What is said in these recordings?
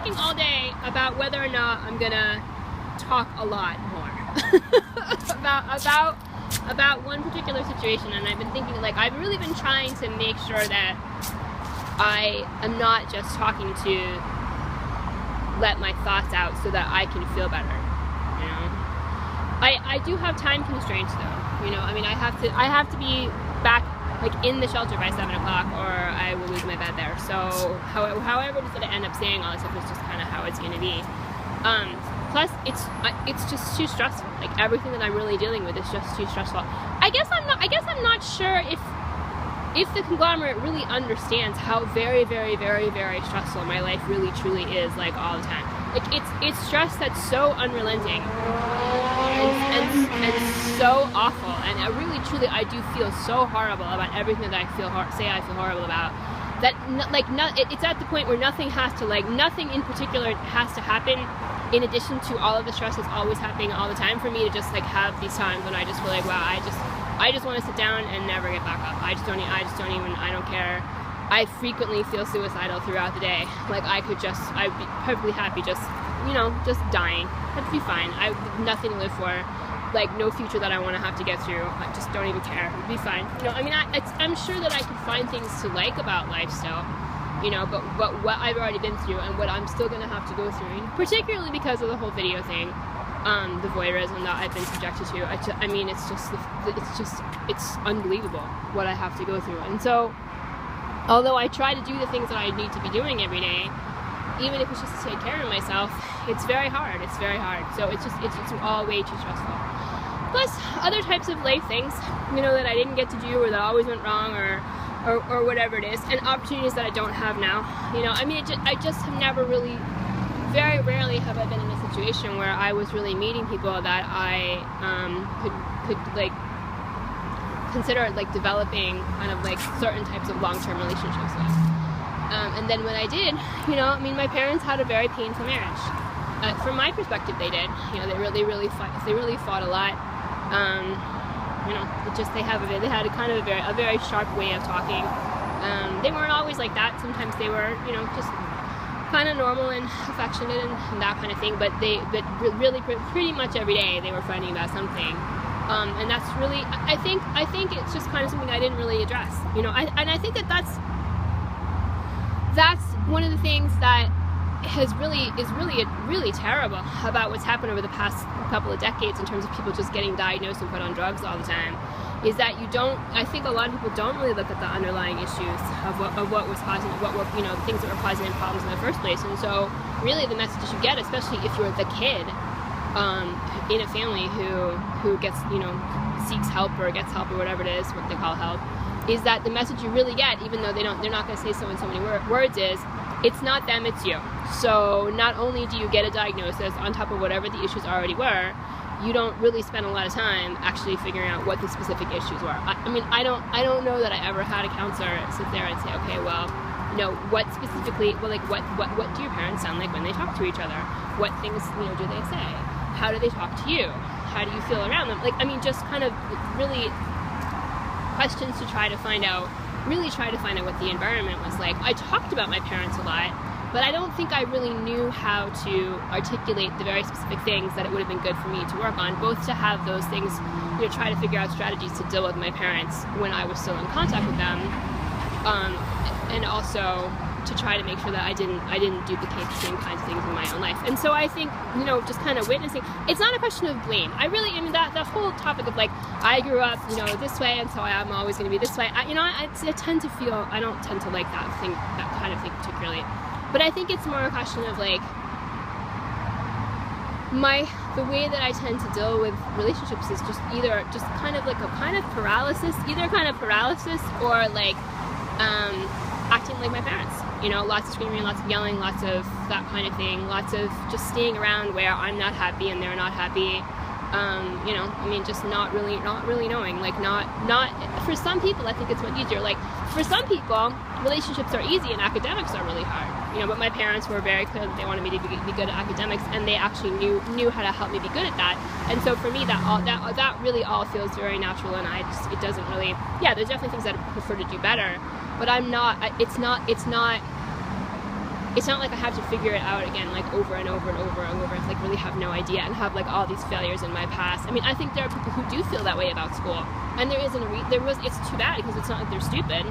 thinking all day about whether or not I'm gonna talk a lot more about one particular situation, and I've been thinking, like, I've really been trying to make sure that I am not just talking to let my thoughts out so that I can feel better, you know. I do have time constraints though, you know. I mean, I have to be back, like, in the shelter by 7 o'clock, or I will lose my bed there. So however it is that I end up saying all this stuff is just kind of how it's going to be. Plus, it's just too stressful. Like, everything that I'm really dealing with is just too stressful. I guess I'm not sure if the conglomerate really understands how very, very, very, very stressful my life really truly is, like, all the time. Like, it's stress that's so unrelenting and so awful, and I do feel so horrible about everything that I feel horrible about. That, like, it's at the point where nothing in particular has to happen in addition to all of the stress that's always happening all the time for me to just, like, have these times when I just feel like, wow, I just want to sit down and never get back up. I don't care. I frequently feel suicidal throughout the day. Like, I'd be perfectly happy just dying. That'd be fine. I have nothing to live for. Like, no future that I want to have to get through. I just don't even care. It'd be fine. You know, I mean, I'm sure that I could find things to like about life still, you know, but what I've already been through and what I'm still going to have to go through, particularly because of the whole video thing, the voyeurism that I've been subjected to. I mean, it's unbelievable what I have to go through. And so, although I try to do the things that I need to be doing every day, even if it's just to take care of myself, it's very hard. It's very hard. So it's all way too stressful. Plus other types of life things, you know, that I didn't get to do, or that always went wrong, or whatever it is, and opportunities that I don't have now. You know, I mean, I just have never really, very rarely have I been in a situation where I was really meeting people that I could like consider, like, developing kind of, like, certain types of long-term relationships with. And then when I did, you know, I mean, my parents had a very painful marriage. From my perspective, they did. You know, they really fought a lot. You know, they had a kind of a very sharp way of talking. They weren't always like that. Sometimes they were, you know, just kind of normal and affectionate and that kind of thing. But really pretty much every day they were fighting about something. And that's really, I think it's just kind of something I didn't really address. You know, and I think that's one of the things that is really terrible about what's happened over the past couple of decades in terms of people just getting diagnosed and put on drugs all the time, is that I think a lot of people don't really look at the underlying issues of what was causing, you know, things that were causing problems in the first place. And so really the message you get, especially if you're the kid in a family who gets, you know, seeks help or gets help or whatever it is, what they call help, is that the message you really get, even though they're not going to say so in so many words, is it's not them, it's you. So not only do you get a diagnosis on top of whatever the issues already were, you don't really spend a lot of time actually figuring out what the specific issues were. I mean, I don't know that I ever had a counselor sit there and say, okay, well, you know, what specifically, well, like, what do your parents sound like when they talk to each other? What things, you know, do they say? How do they talk to you? How do you feel around them? Like, I mean, just kind of really questions to try to find out what the environment was like. I talked about my parents a lot, but I don't think I really knew how to articulate the very specific things that it would have been good for me to work on, both to have those things, you know, try to figure out strategies to deal with my parents when I was still in contact with them, and also to try to make sure that I didn't duplicate the same kinds of things in my own life. And so I think, you know, just kind of witnessing, it's not a question of blame. I mean, that whole topic of, like, I grew up, you know, this way, and so I'm always going to be this way. I don't tend to like that kind of thing particularly. But I think it's more a question of, like, the way that I tend to deal with relationships is just either just kind of like a kind of paralysis, or like acting like my parents. You know, lots of screaming, lots of yelling, lots of that kind of thing, lots of just staying around where I'm not happy and they're not happy. You know, I mean, just not really knowing, like, not, for some people, I think it's much easier. Like, for some people, relationships are easy and academics are really hard, you know, but my parents were very clear that they wanted me to be good at academics, and they actually knew how to help me be good at that. And so for me, that really all feels very natural, and it doesn't really, yeah, there's definitely things that I prefer to do better, but it's not it's not like I have to figure it out again, like over and over and over and over, and like really have no idea and have like all these failures in my past. I mean, I think there are people who do feel that way about school, and it's too bad, because it's not like they're stupid.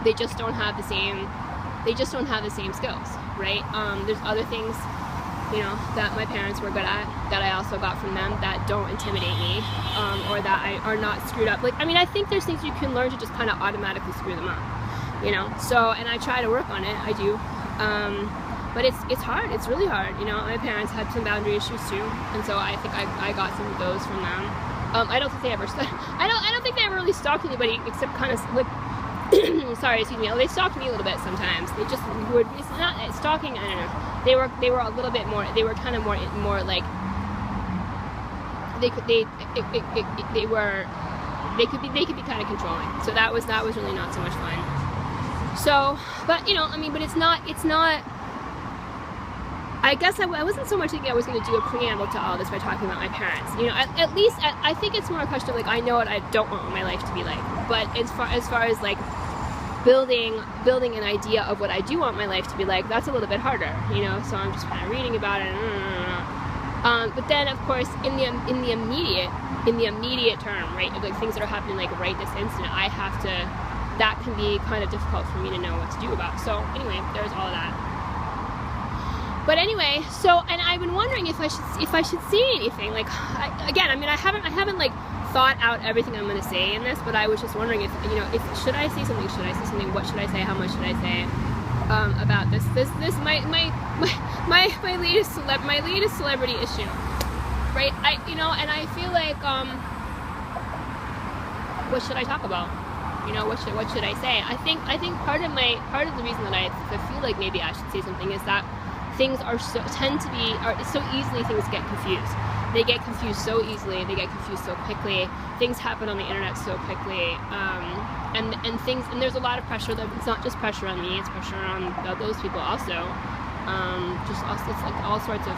They just don't have the same skills, right? There's other things, you know, that my parents were good at, that I also got from them, that don't intimidate me, or that are not screwed up. Like, I mean, I think there's things you can learn to just kind of automatically screw them up, you know? So, and I try to work on it, I do. But it's hard, it's really hard, you know. My parents had some boundary issues too, and so I think I got some of those from them. I don't think they ever, I don't think they ever really stalked anybody, except kind of like, sorry, excuse me, they stalked me a little bit sometimes. They just would, it's not stalking, I don't know. They were a little bit more, they were kind of more like, they could be kind of controlling. So that was really not so much fun. So, but you know, I mean, but it's not, I guess I wasn't so much thinking I was going to do a preamble to all this by talking about my parents. You know, at least, I think it's more a question of like, I know what I don't want my life to be like. But as far as like building an idea of what I do want my life to be like, that's a little bit harder, you know. So I'm just kind of reading about it. But then, of course, in the immediate term, right, like things that are happening like right this instant, that can be kind of difficult for me to know what to do about. So anyway, there's all of that. But anyway, so, and I've been wondering if I should say anything. Like, I haven't like thought out everything I'm going to say in this, but I was just wondering if, you know, should I say something? Should I say something? What should I say? How much should I say about this my latest celebrity issue, right? You know, and I feel like what should I talk about? You know, what should I say? I think part of the reason that I feel like maybe I should say something is that things so easily things get confused. They get confused so easily. They get confused so quickly. Things happen on the internet so quickly, and there's a lot of pressure. That it's not just pressure on me; it's pressure on those people also. It's like all sorts of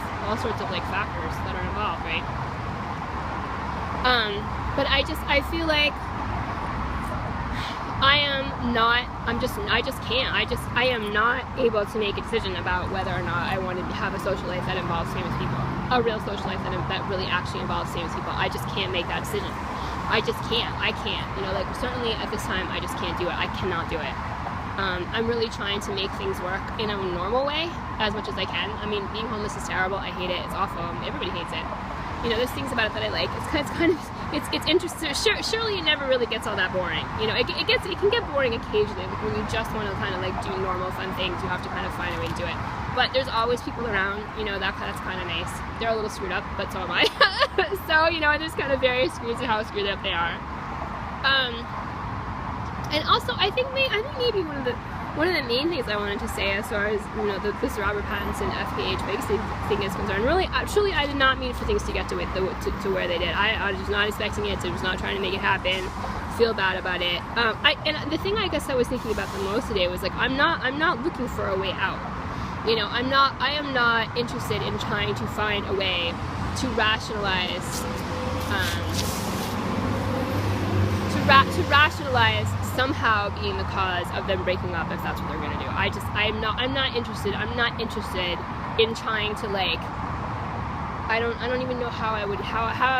like factors that are involved, right? But I feel like I am not able to make a decision about whether or not I want to have a social life that involves famous people, a real social life that really actually involves famous people. I just can't make that decision. I can't, you know, like certainly at this time I just can't do it. I cannot do it. I'm really trying to make things work in a normal way as much as I can. I mean, being homeless is terrible. I hate it. It's awful. Everybody hates it. You know, there's things about it that I like. It's interesting. Surely it never really gets all that boring. You know, it can get boring occasionally when you just want to kind of like do normal fun things. You have to kind of find a way to do it. But there's always people around. You know, that's kind of nice. They're a little screwed up, but so am I. So you know, there's kind of various degrees of how screwed up they are. And also, I think maybe one of the main things I wanted to say as far as, you know, this Robert Pattinson FKA twigs thing is concerned, really, truly, I did not mean for things to get to where they did. I was not expecting it. I was not trying to make it happen. Feel bad about it. And the thing I guess I was thinking about the most today was like, I'm not looking for a way out. You know, I am not interested in trying to find a way to rationalize somehow being the cause of them breaking up, if that's what they're going to do. I'm not interested in trying to, like, I don't even know how I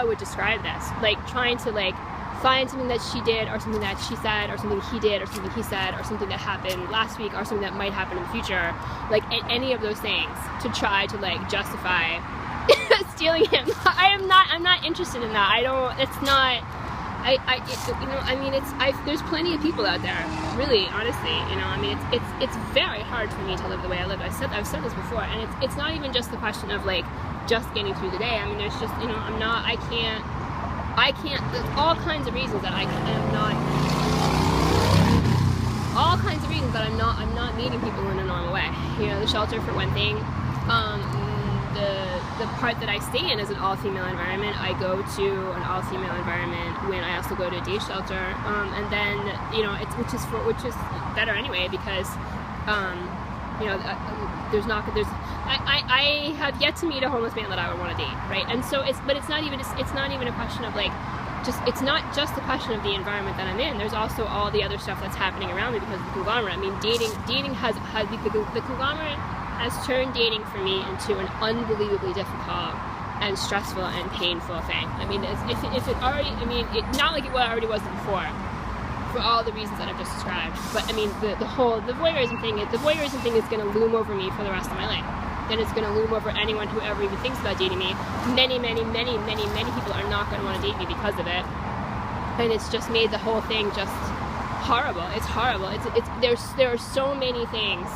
would describe this, like trying to like find something that she did, or something that she said, or something he did, or something he said, or something that happened last week, or something that might happen in the future, like any of those things to try to like justify stealing him. I'm not interested in that. There's plenty of people out there, really, honestly, you know, I mean, it's very hard for me to live the way I live. I've said this before, and it's not even just the question of like just getting through the day. I mean, there's just, you know, I can't, there's all kinds of reasons that I'm not meeting people in a normal way. You know, the shelter for one thing. The part that I stay in is an all-female environment. I go to an all-female environment when I also go to a day shelter, and then, you know, which is better anyway, because you know, I have yet to meet a homeless man that I would want to date, right? And so it's not even a question of like, it's not just the question of the environment that I'm in. There's also all the other stuff that's happening around me because of the conglomerate. I mean, dating has the conglomerate. has turned dating for me into an unbelievably difficult and stressful and painful thing. I mean, if it already, I mean, not like it already was before, for all the reasons that I've just described. But I mean, the voyeurism thing is going to loom over me for the rest of my life. Then it's going to loom over anyone who ever even thinks about dating me. Many people are not going to want to date me because of it. And it's just made the whole thing just horrible. It's horrible. There are so many things,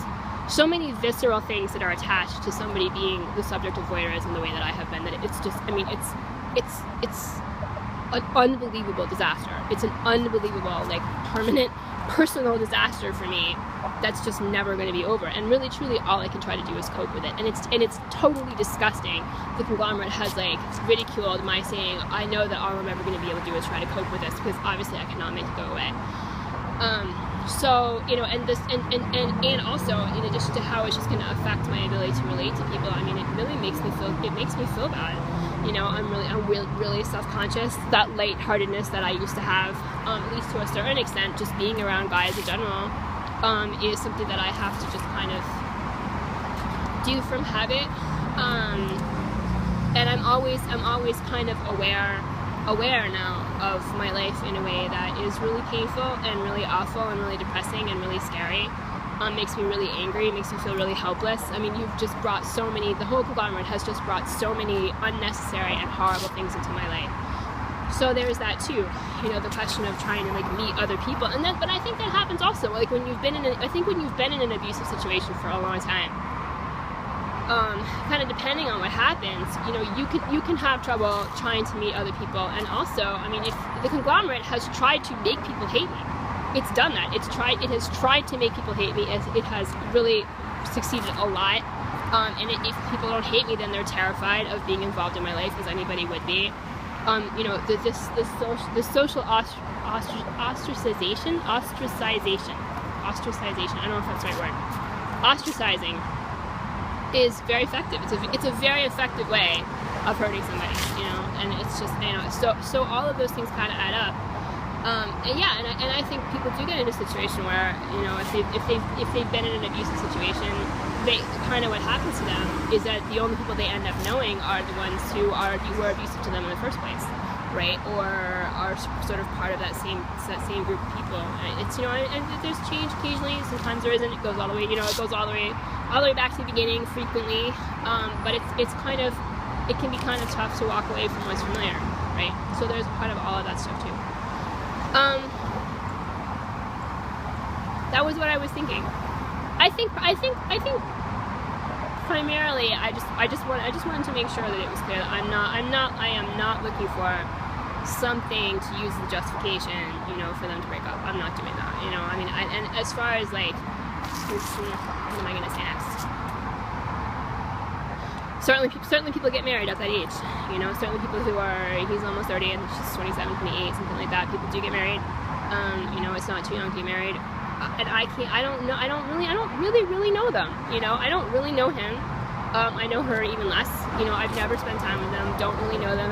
so many visceral things that are attached to somebody being the subject of voyeurism the way that I have been, that it's just, I mean, it's an unbelievable disaster. It's an unbelievable, like, permanent, personal disaster for me that's just never going to be over. And really, truly, all I can try to do is cope with it. And it's totally disgusting. The conglomerate has, like, ridiculed my saying, I know that all I'm ever going to be able to do is try to cope with this, because obviously I cannot make it go away. So, you know, and also, in addition to how it's just going to affect my ability to relate to people, I mean, it really makes me feel bad. You know, I'm really self-conscious. That lightheartedness that I used to have, at least to a certain extent, just being around guys in general, is something that I have to just kind of do from habit. And I'm always kind of aware now of my life in a way that is really painful and really awful and really depressing and really scary. Makes me really angry, makes me feel really helpless. I mean, you've just brought so many, the whole conglomerate has just brought so many unnecessary and horrible things into my life. So there's that too, you know, the question of trying to, like, meet other people. And then, but I think that happens also, like, when you've been in an abusive situation for a long time, kind of depending on what happens, you know, you can have trouble trying to meet other people. And also, I mean, if the conglomerate has tried to make people hate me, it's done that. It has tried to make people hate me. It has really succeeded a lot. And if people don't hate me, then they're terrified of being involved in my life, as anybody would be. You know, the social ostracization. I don't know if that's the right word. Ostracizing is very effective. It's a very effective way of hurting somebody. You know, and it's just, you know, so all of those things kind of add up. And I think people do get into a situation where, you know, if they've been in an abusive situation, they kind of, what happens to them is that the only people they end up knowing are the ones who were abusive to them in the first place, right? Or are sort of part of that same group of people. And it's, you know, and there's change occasionally. Sometimes there isn't. It goes all the way, you know, all the way back to the beginning frequently. But it can be kind of tough to walk away from what's familiar, right? So there's part of all of that stuff too. That was what I was thinking. I think primarily I just wanted to make sure that it was clear that I am not looking for something to use the justification, you know, for them to break up. I'm not doing that, you know. I mean, and as far as, like, what am I gonna say next? Certainly people get married at that age, you know. Certainly people he's almost 30 and she's 27, 28, something like that. People do get married. You know, it's not too young to get married. And I don't really know them, you know. I don't really know him. I know her even less. You know, I've never spent time with them. Don't really know them.